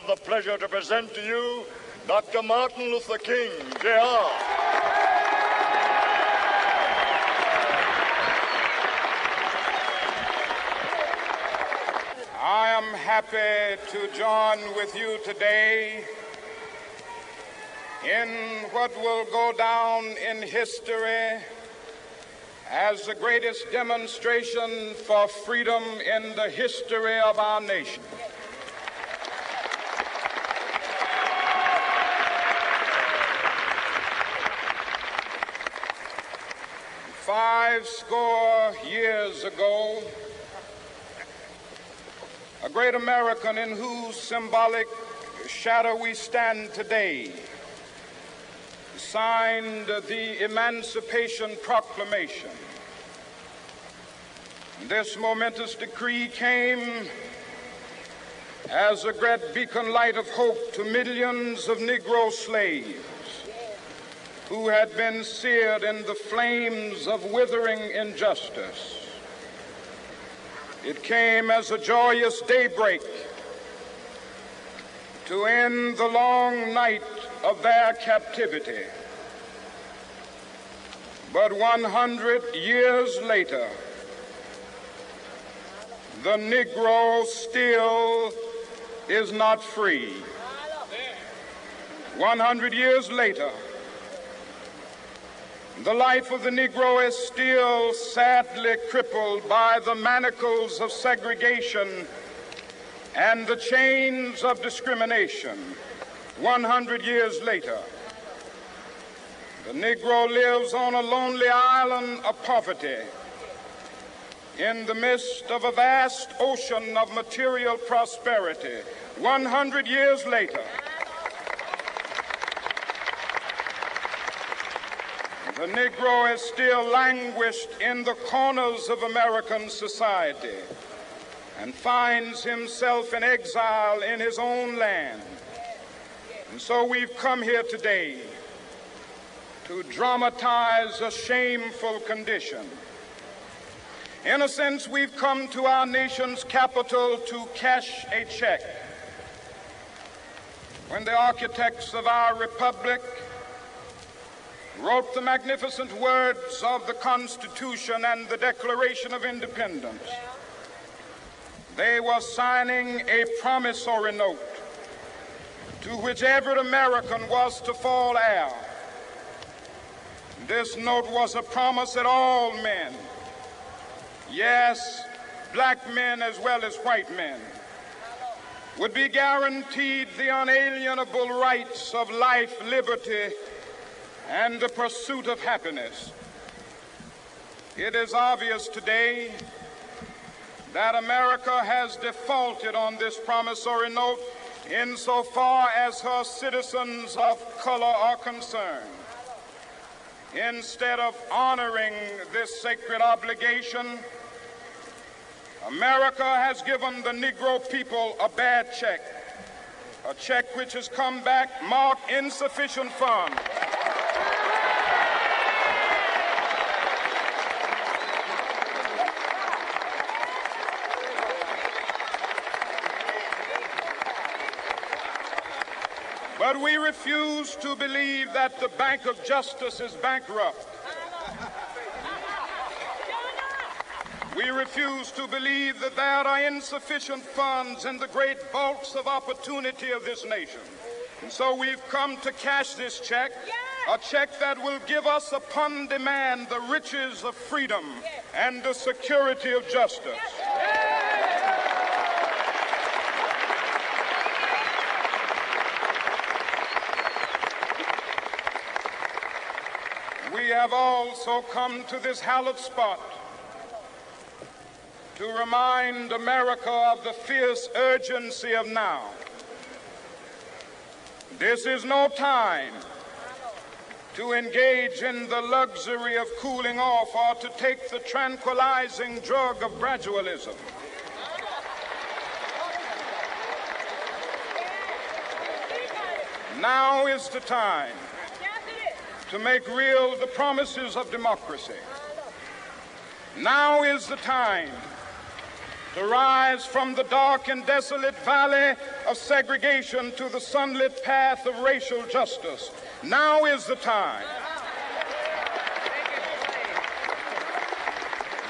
the pleasure to present to you Dr. Martin Luther King, Jr. I am happy to join with you today in what will go down in history as the greatest demonstration for freedom in the history of our nation. Five score years ago, a great American in whose symbolic shadow we stand today signed the Emancipation Proclamation. This momentous decree came as a great beacon light of hope to millions of Negro slaves who had been seared in the flames of withering injustice. It came as a joyous daybreak to end the long night of their captivity. But 100 years later, the Negro still is not free. 100 years later, the life of the Negro is still sadly crippled by the manacles of segregation and the chains of discrimination. 100 years later, the Negro lives on a lonely island of poverty in the midst of a vast ocean of material prosperity. 100 years later, the Negro is still languished in the corners of American society and finds himself in exile in his own land. And so we've come here today to dramatize a shameful condition. In a sense, we've come to our nation's capital to cash a check. When the architects of our republic wrote the magnificent words of the Constitution and the Declaration of Independence, they were signing a promissory note to which every American was to fall heir. This note was a promise that all men, yes, black men as well as white men, would be guaranteed the unalienable rights of life, liberty, and the pursuit of happiness. It is obvious today that America has defaulted on this promissory note insofar as her citizens of color are concerned. Instead of honoring this sacred obligation, America has given the Negro people a bad check, a check which has come back marked insufficient funds. But we refuse to believe that the Bank of Justice is bankrupt. We refuse to believe that there are insufficient funds in the great vaults of opportunity of this nation. And so we've come to cash this check, a check that will give us upon demand the riches of freedom and the security of justice. We have also come to this hallowed spot to remind America of the fierce urgency of now. This is no time to engage in the luxury of cooling off or to take the tranquilizing drug of gradualism. Now is the time to make real the promises of democracy. Now is the time to rise from the dark and desolate valley of segregation to the sunlit path of racial justice. Now is the time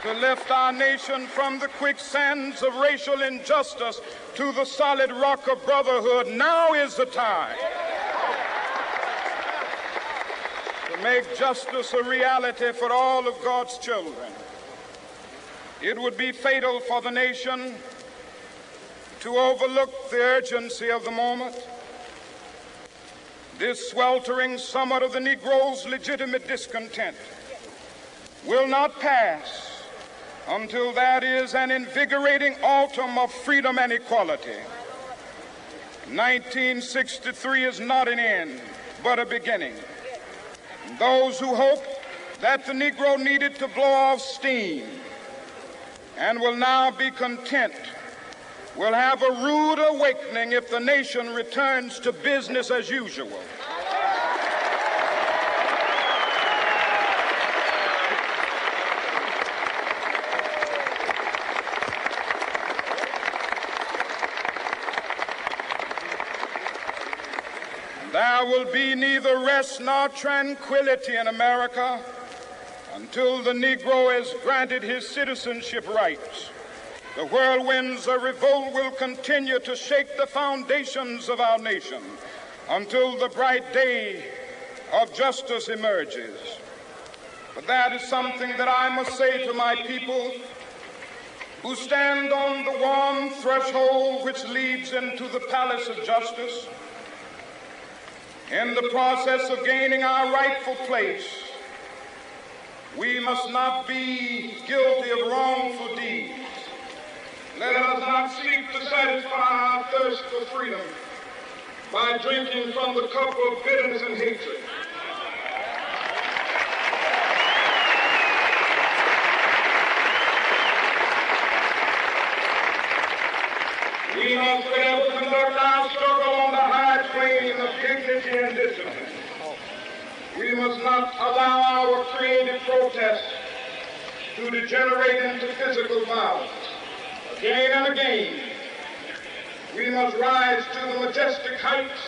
to lift our nation from the quicksands of racial injustice to the solid rock of brotherhood. Now is the time to make justice a reality for all of God's children. It would be fatal for the nation to overlook the urgency of the moment. This sweltering summit of the Negro's legitimate discontent will not pass until that is an invigorating autumn of freedom and equality. 1963 is not an end, but a beginning. Those who hope that the Negro needed to blow off steam and will now be content will have a rude awakening if the nation returns to business as usual. There will be neither rest nor tranquility in America until the Negro is granted his citizenship rights. The whirlwinds of revolt will continue to shake the foundations of our nation until the bright day of justice emerges. But that is something that I must say to my people who stand on the warm threshold which leads into the palace of justice. In the process of gaining our rightful place, we must not be guilty of wrongful deeds. Let us not seek to satisfy our thirst for freedom by drinking from the cup of bitterness and hatred. We must forever conduct our struggle on the high plane of dignity and discipline. We must not allow our creative protest to degenerate into physical violence. Again and again, we must rise to the majestic heights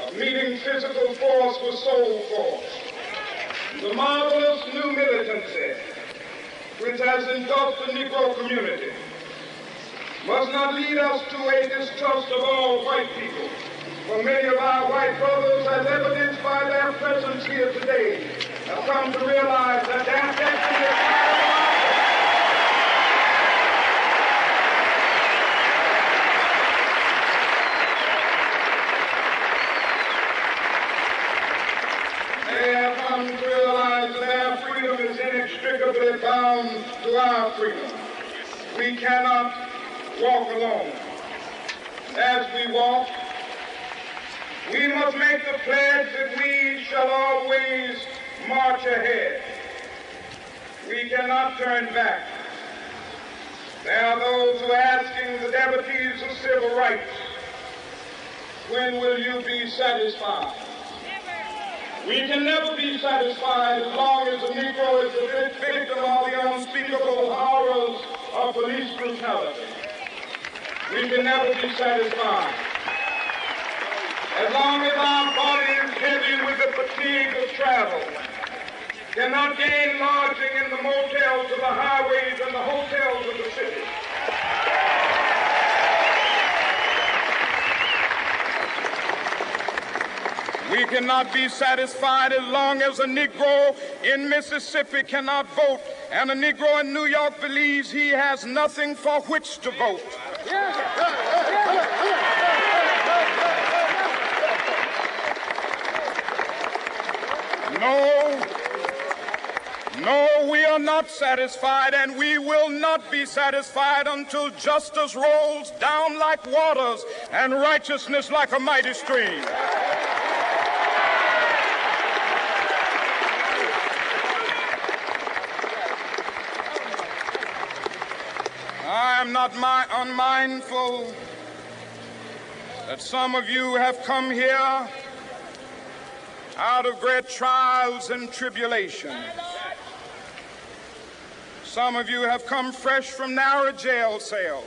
of meeting physical force with soul force. The marvelous new militancy which has engulfed the Negro community must not lead us to a distrust of all white people. For many of our white brothers, as evidenced by their presence here today, have come to realize that their destiny is they have come to realize that their freedom is inextricably bound to our freedom. We cannot walk alone. As we walk, we must make the pledge that we shall always march ahead. We cannot turn back. There are those who are asking the devotees of civil rights, when will you be satisfied? We can never be satisfied as long as the Negro is the victim of the unspeakable horrors of police brutality. We can never be satisfied as long as our body is heavy with the fatigue of travel, cannot gain lodging in the motels of the highways and the hotels of the city. We cannot be satisfied as long as a Negro in Mississippi cannot vote and a Negro in New York believes he has nothing for which to vote. No, we are not satisfied, and we will not be satisfied until justice rolls down like waters and righteousness like a mighty stream. I am not unmindful that some of you have come here out of great trials and tribulations. Some of you have come fresh from narrow jail cells.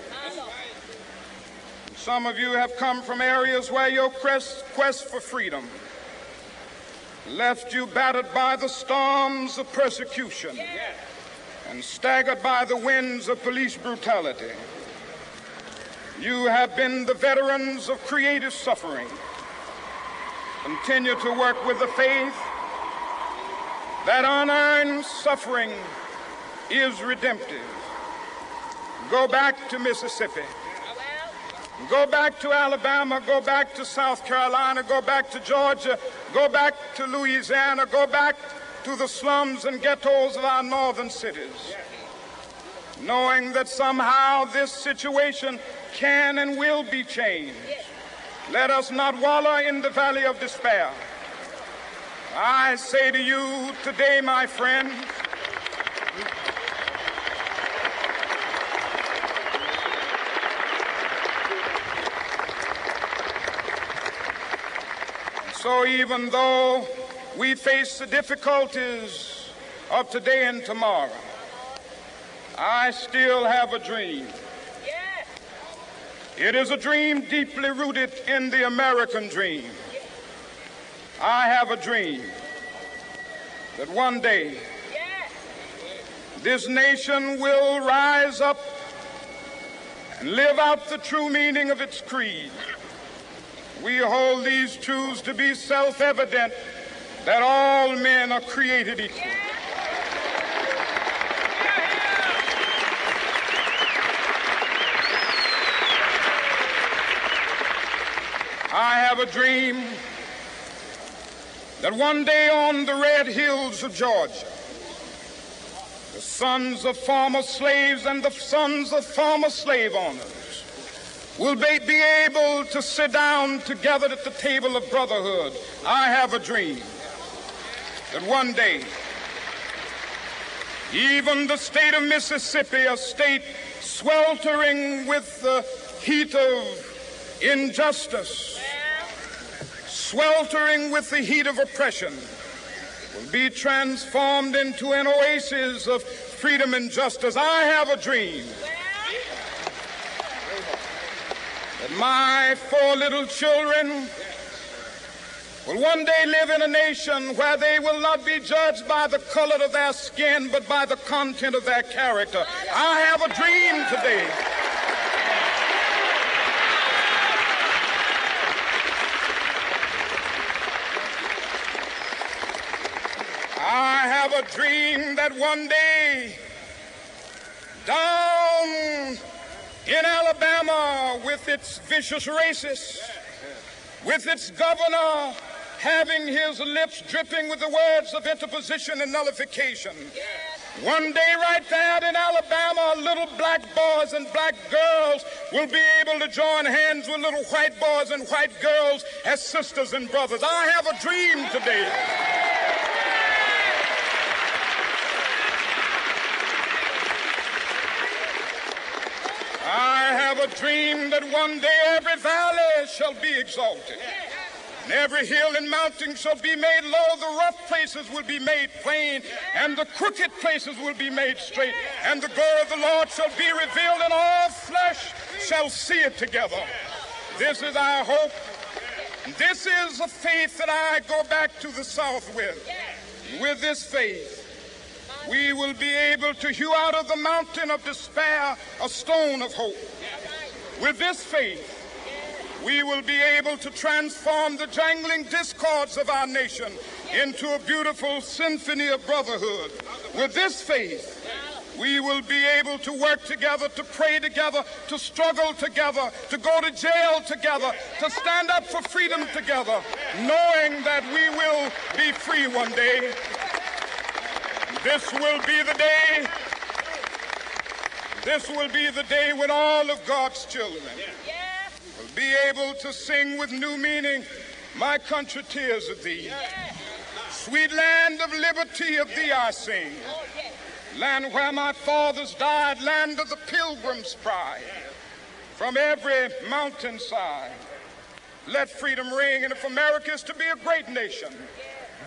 Some of you have come from areas where your quest for freedom left you battered by the storms of persecution and staggered by the winds of police brutality. You have been the veterans of creative suffering. Continue to work with the faith that unearned suffering is redemptive. Go back to Mississippi. Go back to Alabama. Go back to South Carolina. Go back to Georgia. Go back to Louisiana. Go back to the slums and ghettos of our northern cities, knowing that somehow this situation can and will be changed. Let us not wallow in the valley of despair. I say to you today, my friends, so even though we face the difficulties of today and tomorrow, I still have a dream. It is a dream deeply rooted in the American dream. I have a dream that one day this nation will rise up and live out the true meaning of its creed. We hold these truths to be self-evident, that all men are created equal. I have a dream that one day on the red hills of Georgia, the sons of former slaves and the sons of former slave owners will be able to sit down together at the table of brotherhood. I have a dream that one day even the state of Mississippi, a state sweltering with the heat of injustice, sweltering with the heat of oppression, will be transformed into an oasis of freedom and justice. I have a dream that my 4 little children will one day live in a nation where they will not be judged by the color of their skin, but by the content of their character. I have a dream today a dream that one day down in Alabama, with its vicious racists, with its governor having his lips dripping with the words of interposition and nullification, one day right there in Alabama, little black boys and black girls will be able to join hands with little white boys and white girls as sisters and brothers. I have a dream today that one day every valley shall be exalted, and every hill and mountain shall be made low. The rough places will be made plain, and the crooked places will be made straight, and the glory of the Lord shall be revealed, and all flesh shall see it together. This is our hope. This is a faith that I go back to the South with. With this faith, we will be able to hew out of the mountain of despair a stone of hope. With this faith, we will be able to transform the jangling discords of our nation into a beautiful symphony of brotherhood. With this faith, we will be able to work together, to pray together, to struggle together, to go to jail together, to stand up for freedom together, knowing that we will be free one day. This will be the day. This will be the day when all of God's children will be able to sing with new meaning, "My country, tears of thee. Sweet land of liberty, of thee I sing. Land where my fathers died, land of the pilgrim's pride. From every mountainside, let freedom ring. And if America is to be a great nation,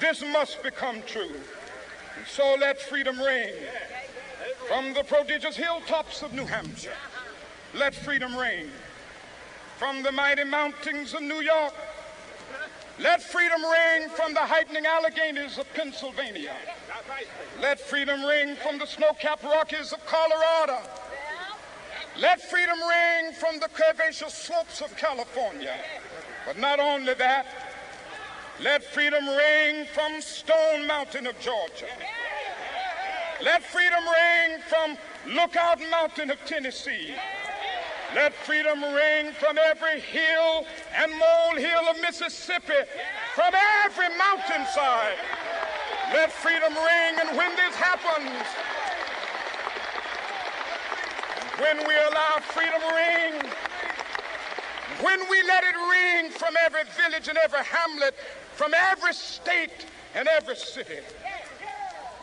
this must become true. And so let freedom ring. From the prodigious hilltops of New Hampshire, let freedom ring. from the mighty mountains of New York. Let freedom ring from the heightening Alleghenies of Pennsylvania. Let freedom ring from the snow-capped Rockies of Colorado. Let freedom ring from the curvaceous slopes of California. But not only that, let freedom ring from Stone Mountain of Georgia. Let freedom ring from Lookout Mountain of Tennessee. Let freedom ring from every hill and molehill of Mississippi, from every mountainside. Let freedom ring, and when this happens, when we allow freedom ring, when we let it ring from every village and every hamlet, from every state and every city,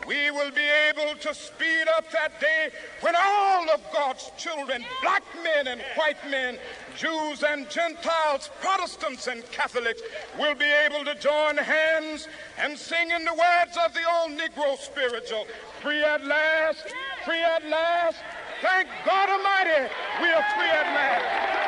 we will be able to speed up that day when all of God's children, black men and white men, Jews and Gentiles, Protestants and Catholics, will be able to join hands and sing in the words of the old Negro spiritual, free at last, free at last. Thank God Almighty, we are free at last.